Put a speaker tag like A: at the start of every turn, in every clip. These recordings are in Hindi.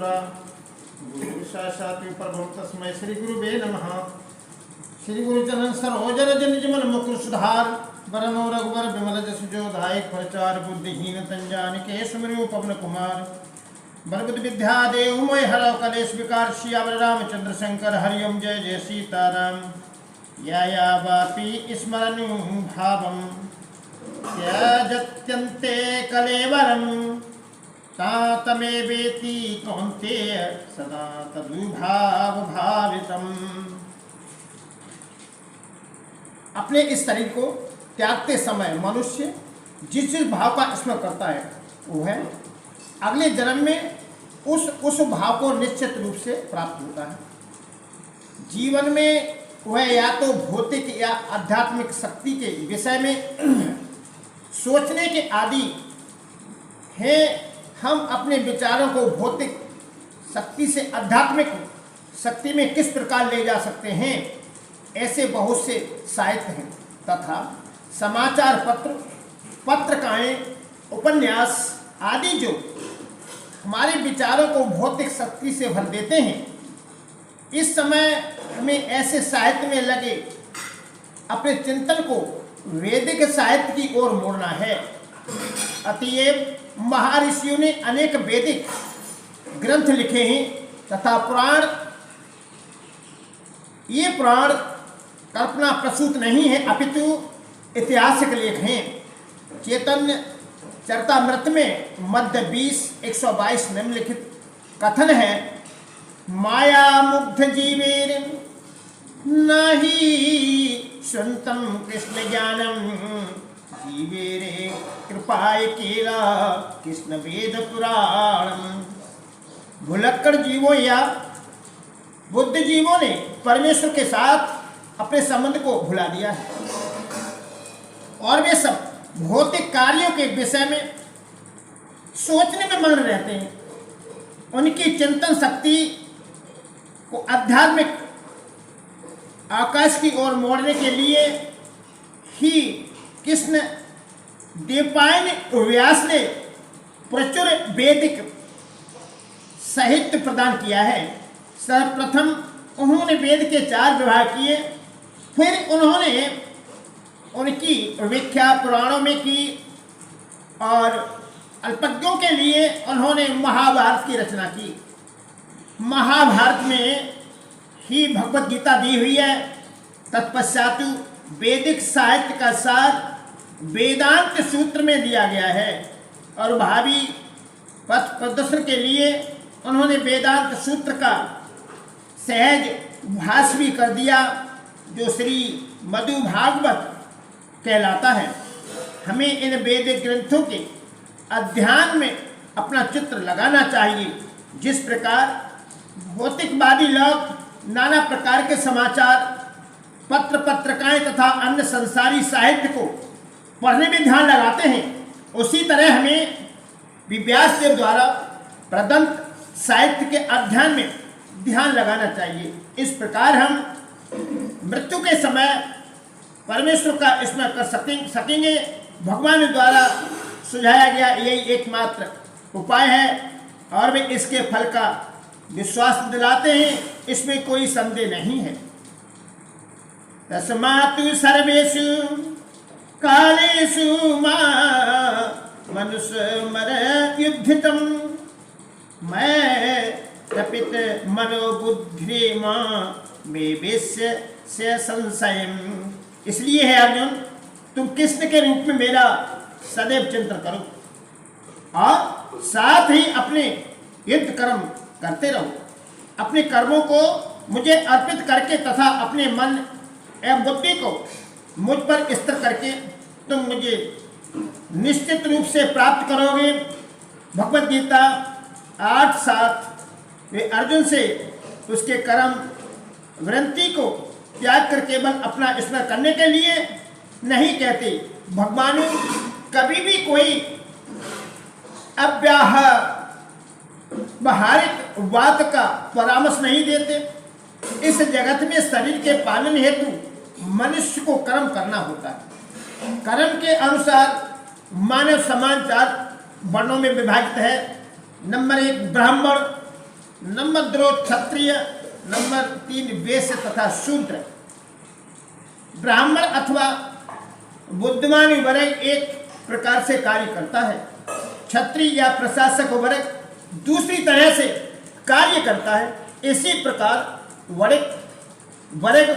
A: सुरा गुरु साक्षात् परब्रह्म तस्मै श्री गुरुवे नमः। श्री गुरु चरण सरोज रज निज मन मुकुर सुधार बरनो रघुवर विमल जसु जो दायक प्रचार बुद्धिहीन तंजान के सुमरु पवन कुमार बलबुद्ध विद्या देव मोय हरव कलेश विकार सियावर रामचंद्र शंकर हरिओम जय जय सीताराम। या वापी स्मरनु भावम त्यजत्यन्ते कलेवरम तातमेवेति कौन्तेय सदा तदुभाव भावितम। अपने इस शरीर को त्यागते समय मनुष्य जिस भाव का स्मरण करता है वो है अगले जन्म में उस भाव को निश्चित रूप से प्राप्त होता है। जीवन में वह या तो भौतिक या आध्यात्मिक शक्ति के विषय में सोचने के आदि हैं। हम अपने विचारों को भौतिक शक्ति से आध्यात्मिक शक्ति में किस प्रकार ले जा सकते हैं, ऐसे बहुत से साहित्य हैं तथा समाचार पत्र, पत्रिकाएं, उपन्यास आदि जो हमारे विचारों को भौतिक शक्ति से भर देते हैं। इस समय हमें ऐसे साहित्य में लगे अपने चिंतन को वैदिक साहित्य की ओर मोड़ना है। अतएव महर्षियों ने अनेक वैदिक ग्रंथ लिखे हैं तथा पुराण, ये पुराण कल्पना प्रसूत नहीं है अपितु ऐतिहासिक लेख हैं। चैतन्य चरितामृत में मध्य 20:122 निम्नलिखित कथन है, माया मुग्ध जीवेर नहि स्वंतम कृष्ण ज्ञानम जीवेरे कृपाय केरा कृष्ण वेद पुराणम। भुलक्कड़ जीवों या बुद्ध जीवों ने परमेश्वर के साथ अपने संबंध को भुला दिया है और वे सब भौतिक कार्यों के विषय में सोचने में मग्न रहते हैं। उनकी चिंतन शक्ति को आध्यात्मिक आकाश की ओर मोड़ने के लिए ही कृष्ण देवपायन व्यास ने प्रचुर वैदिक साहित्य प्रदान किया है। सर्वप्रथम उन्होंने वेद के 4 विभाग किए, फिर उन्होंने उनकी व्याख्या पुराणों में की और अल्पज्ञों के लिए उन्होंने महाभारत की रचना की। महाभारत में ही भगवत गीता दी हुई है। तत्पश्चात वैदिक साहित्य का सार वेदांत सूत्र में दिया गया है और भावी पथ प्रदर्शन के लिए उन्होंने वेदांत सूत्र का सहज भाष्य भी कर दिया जो श्री मधु भागवत कहलाता है। हमें इन वैदिक ग्रंथों के अध्ययन में अपना चित्र लगाना चाहिए। जिस प्रकार भौतिकवादी लोग नाना प्रकार के समाचार पत्र, पत्रिकाएं तथा अन्य संसारी साहित्य को पढ़ने में ध्यान लगाते हैं, उसी तरह हमें व्यास देव द्वारा प्रदत्त साहित्य के अध्ययन में ध्यान लगाना चाहिए। इस प्रकार हम मृत्यु के समय परमेश्वर का स्मरण कर सकेंगे। भगवान द्वारा सुझाया गया यही एकमात्र उपाय है और वे इसके फल का विश्वास दिलाते हैं, इसमें कोई संदेह नहीं है। तस्मातु सर्वेषु कालेषु मनुष्य मर युद्धितम मैं तपित मनोबुद्धि में विश्य से संशयम। इसलिए है अर्जुन, तुम कृष्ण के रूप में मेरा सदैव चिंतन करो और साथ ही अपने युद्ध कर्म करते रहो। अपने कर्मों को मुझे अर्पित करके तथा अपने मन एवं बुद्धि को मुझ पर स्थिर करके तुम मुझे निश्चित रूप से प्राप्त करोगे। भगवद गीता 8:7 वे अर्जुन से उसके कर्म वृत्ति को त्याग कर केवल अपना स्मरण करने के लिए नहीं कहते। भगवान कभी भी कोई अव्यावहारिक बात का परामर्श नहीं देते। इस जगत में शरीर के पालन हेतु मनुष्य को कर्म करना होता है। कर्म के अनुसार मानव समान 4 वर्णों में विभाजित है। नंबर 1 ब्राह्मण, नंबर 2 क्षत्रिय, नंबर 3 वैश्य तथा शूद्र। ब्राह्मण अथवा बुद्धिमान वर्ग एक प्रकार से कार्य करता है, क्षत्रिय या प्रशासक वर्ग दूसरी तरह से कार्य करता है। इसी प्रकार वर्ग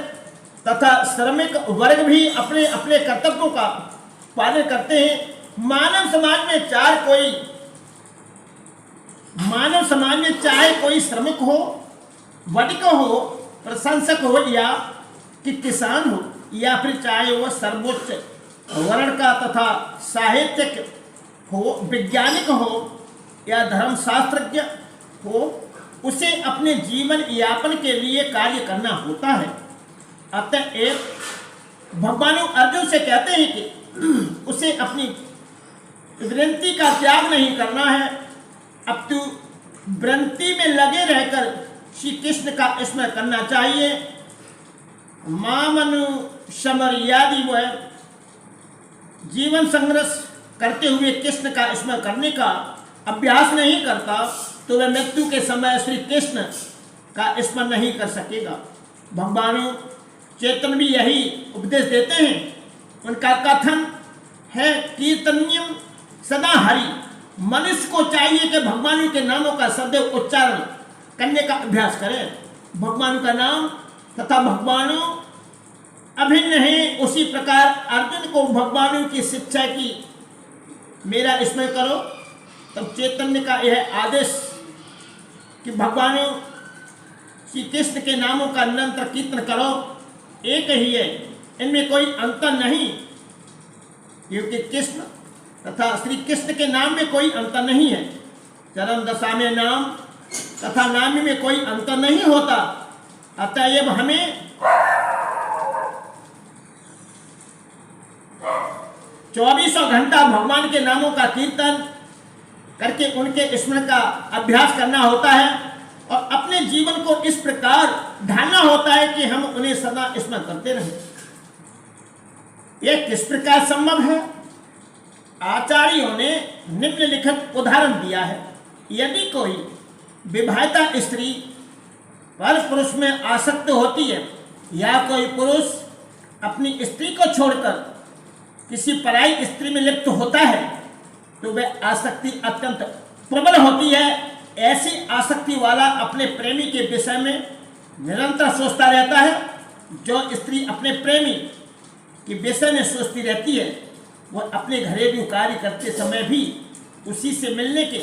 A: तथा श्रमिक वर्ग भी अपने अपने कर्तव्यों का पालन करते हैं। मानव समाज में चाहे कोई श्रमिक हो, वणिक हो, प्रशंसक हो या कि किसान हो, या फिर चाहे वह सर्वोच्च वर्ण का तथा साहित्यिक हो, वैज्ञानिक हो या धर्मशास्त्रज्ञ हो, उसे अपने जीवन यापन के लिए कार्य करना होता है। अतएव भगवान अर्जुन से कहते हैं कि उसे अपनी वृत्ति का त्याग नहीं करना है, अब तू वृत्ति में लगे रहकर श्री कृष्ण का स्मरण करना चाहिए। मामनु समर्यादि वह जीवन संघर्ष करते हुए कृष्ण का स्मरण करने का अभ्यास नहीं करता तो वह मृत्यु के समय श्री कृष्ण का स्मरण नहीं कर सकेगा। भगवान चैतन्य भी यही उपदेश देते हैं। उनका कथन है कीर्तनियम सदा हरि। मनुष्य को चाहिए कि भगवान के नामों का सदैव उच्चारण करने का अभ्यास करें। भगवान का नाम तथा भगवान अभिन्न है। उसी प्रकार अर्जुन को भगवान की शिक्षा की मेरा स्मरण करो। तब चैतन्य का यह आदेश कि भगवान श्री कृष्ण के नामों का निरंतर कीर्तन करो एक ही है, इनमें कोई अंतर नहीं, क्योंकि कृष्ण तथा श्री कृष्ण के नाम में कोई अंतर नहीं है। चरम दशा में नाम तथा नाम में कोई अंतर नहीं होता। अतएव हमें 24 घंटा भगवान के नामों का कीर्तन करके उनके स्मरण का अभ्यास करना होता है और अपने जीवन को इस प्रकार ढालना होता है कि हम उन्हें सदा स्मरण करते रहें। यह किस प्रकार संभव है? आचार्यों ने निम्नलिखित उदाहरण दिया है। यदि कोई विवाहिता स्त्री पर पुरुष में आसक्त होती है या कोई पुरुष अपनी स्त्री को छोड़कर किसी पराई स्त्री में लिप्त होता है तो वह आसक्ति अत्यंत प्रबल होती है। ऐसी आसक्ति वाला अपने प्रेमी के विषय में निरंतर सोचता रहता है। जो स्त्री अपने प्रेमी के विषय में सोचती रहती है वह अपने घरेलू कार्य करते समय भी उसी से मिलने के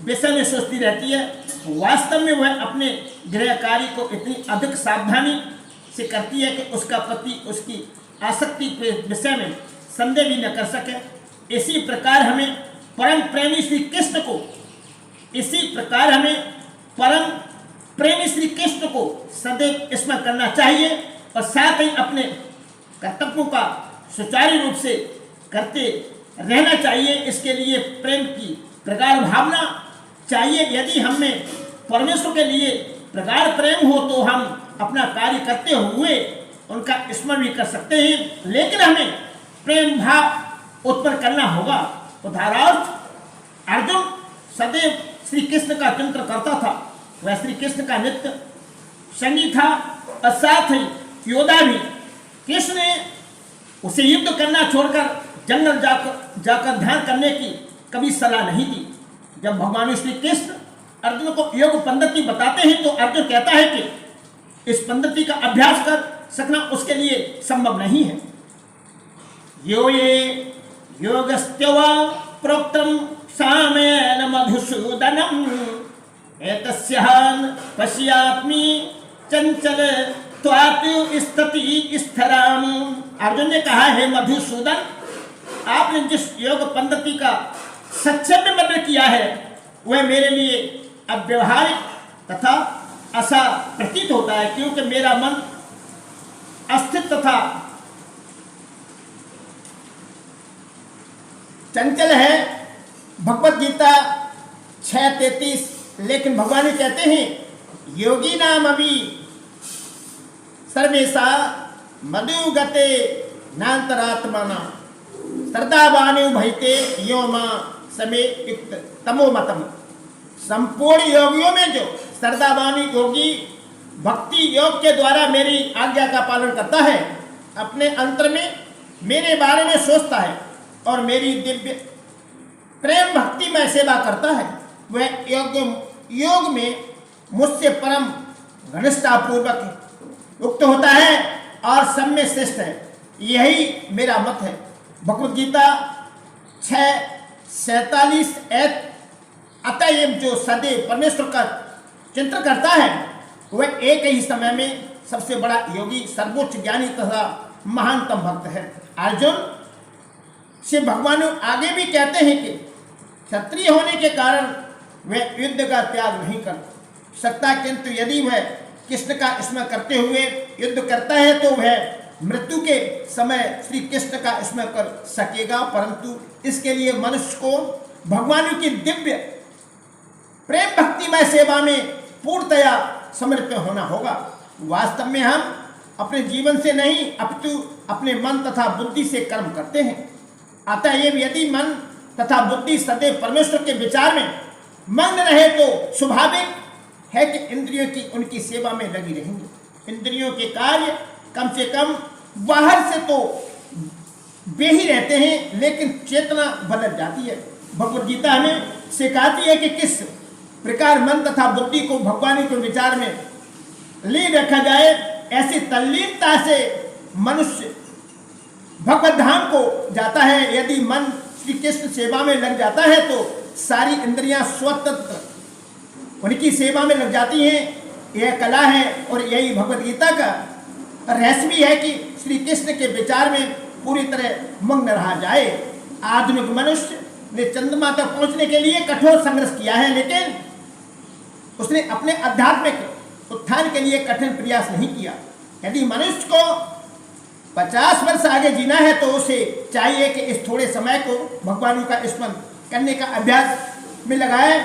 A: विषय में सोचती रहती है। वास्तव में वह अपने गृह कार्य को इतनी अधिक सावधानी से करती है कि उसका पति उसकी आसक्ति के विषय में संदेह भी न कर सके। इसी प्रकार हमें परम प्रेमी श्री कृष्ण को सदैव स्मरण करना चाहिए और साथ ही अपने कर्तव्यों का सुचारू रूप से करते रहना चाहिए। इसके लिए प्रेम की प्रगाढ़ भावना चाहिए। यदि हमें परमेश्वर के लिए प्रगाढ़ प्रेम हो तो हम अपना कार्य करते हुए उनका स्मरण भी कर सकते हैं, लेकिन हमें प्रेम भाव उत्पन्न करना होगा। उदाहरणार्थ अर्जुन सदैव श्री कृष्ण का चिंतन करता था, वह श्री कृष्ण का नित्य संगी था और साथ ही योद्धा भी। कृष्ण ने उसे युद्ध करना छोड़कर जंगल जाकर ध्यान करने की कभी सलाह नहीं दी। जब भगवान श्री कृष्ण अर्जुन को योग पद्धति बताते हैं तो अर्जुन कहता है कि इस पद्धति का अभ्यास कर सकना उसके लिए संभव नहीं है। यो ये योगस्त्यवा प्रोक्तम सामेन मधुसूदनम एतस्यान पश्यात्मी चंचल त्वातु स्थिति स्थिराम। अर्जुन ने कहा है मधुसूदन, आपने जिस योग पद्धति का संक्षेप में वर्णन किया है वह मेरे लिए अव्यवहारिक तथा असा प्रतीत होता है, क्योंकि मेरा मन अस्थिर तथा चंचल है। भगवत गीता 6:33। लेकिन भगवान कहते हैं योगी नाम अभी सर्वेशा मधुगते नान्तरात्मना श्रद्धावानु भयते यो मां समे तमो मतम। संपूर्ण योगियों में जो श्रद्धावानी योगी भक्ति योग के द्वारा मेरी आज्ञा का पालन करता है, अपने अंतर में मेरे बारे में सोचता है और मेरी दिव्य प्रेम भक्ति में सेवा करता है, वह योग में मुझसे परम घनिष्ठतापूर्वक युक्त होता है और सब में श्रेष्ठ है। यही मेरा मत है। भगवद गीता 6:47 अतएव जो सदैव परमेश्वर का चिंतन करता है वह एक ही समय में सबसे बड़ा योगी, सर्वोच्च ज्ञानी तथा महानतम भक्त है। अर्जुन से भगवान आगे भी कहते हैं कि क्षत्रिय होने के कारण वह युद्ध का त्याग नहीं कर सकता, किंतु यदि वह कृष्ण का स्मरण करते हुए युद्ध करता है तो वह मृत्यु के समय श्री कृष्ण का स्मरण कर सकेगा, परंतु इसके लिए मनुष्य को भगवान की दिव्य प्रेम भक्तिमय सेवा में पूर्णतया समर्पित होना होगा। वास्तव में हम अपने जीवन से नहीं अपितु अपने मन तथा बुद्धि से कर्म करते हैं। अतएव यदि मन तथा बुद्धि सदैव परमेश्वर के विचार में मग्न रहे तो स्वाभाविक है कि इंद्रियों की उनकी सेवा में लगी रहेंगी। इंद्रियों के कार्य कम से कम बाहर से तो वे ही रहते हैं, लेकिन चेतना बदल जाती है। भगवद गीता हमें सिखाती है कि किस प्रकार मन तथा बुद्धि को भगवान के विचार में लीन रखा जाए। ऐसी तल्लीनता से मनुष्य भगवत धाम को जाता है। यदि मन श्री कृष्ण सेवा में लग जाता है तो सारी इंद्रियां स्वतंत्र उनकी सेवा में लग जाती हैं। यह कला है और यही भगवद गीता का रहस्य भी है कि श्री कृष्ण के विचार में पूरी तरह मग्न रहा जाए। आधुनिक मनुष्य ने चंद्रमा तक पहुंचने के लिए कठोर संघर्ष किया है, लेकिन उसने अपने आध्यात्मिक उत्थान के लिए कठिन प्रयास नहीं किया। यदि मनुष्य को 50 वर्ष आगे जीना है तो उसे चाहिए कि इस थोड़े समय को भगवान का स्मरण करने का अभ्यास में लगाए।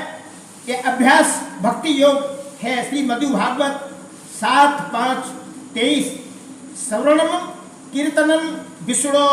A: यह अभ्यास भक्ति योग है। श्री मधु भागवत 7:5-23 श्रवणम कीर्तनम विष्णु